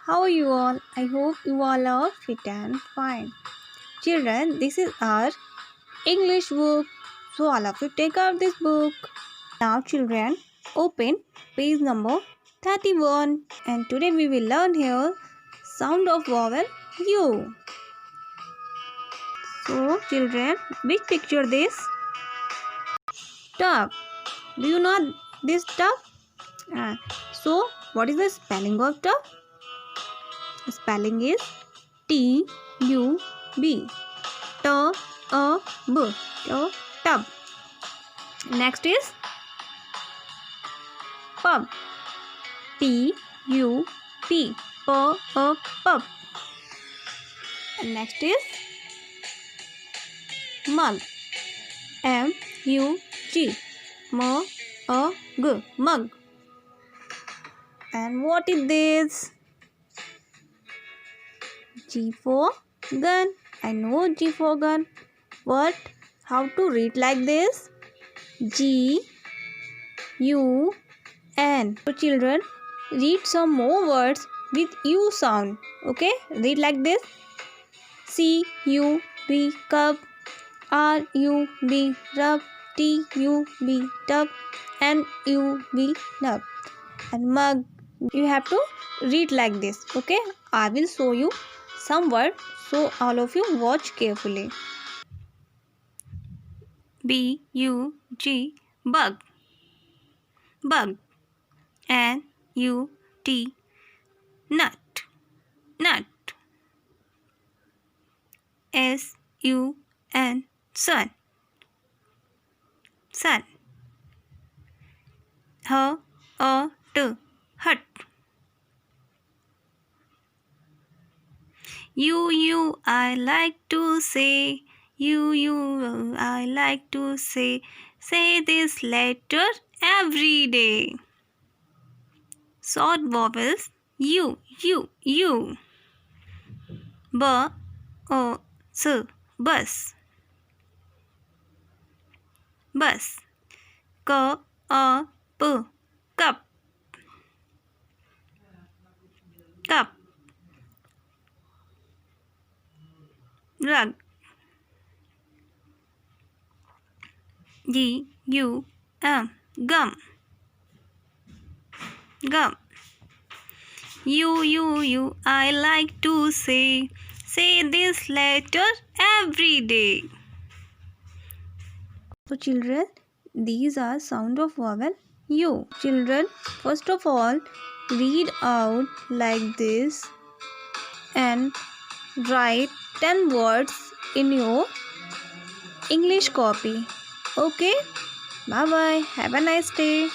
How are you all? I hope you all are fit and fine. Children, this is our English book. So all of you take out this book. Now children, open page number 31 and today we will learn here sound of vowel U. So children, which picture this? Tub. Do you know this tub? So what is the spelling of tub? The spelling is T-U-B. T-U-B. Tub. Next is pub. P-U-P. Pub. And next is mug. M-U-G. M-U-G. Mug. And what is this? G for gun. I know G for gun. What? How to read like this? G U N. So children, read some more words with U sound. Okay? Read like this. C U B cup. R U B rub. T U B tub. N U B nub. And mug. You have to read like this. Okay? I will show you some words, so all of you watch carefully. B-U-G, bug. Bug. N-U-T, nut. Nut. S-U-N, sun. Sun. H-A-T, hut. You, I like to say. You, I like to say. Say this letter every day. Short vowels. U. B-O-S, bus. Bus. K-A-P, cup. Cup. Rug. G-U-M, gum. Gum. You, I like to say. Say this letter every day. So children, these are sound of vowel U. Children, first of all, read out like this and write 10 words in your English copy. Okay? Bye bye. Have a nice day.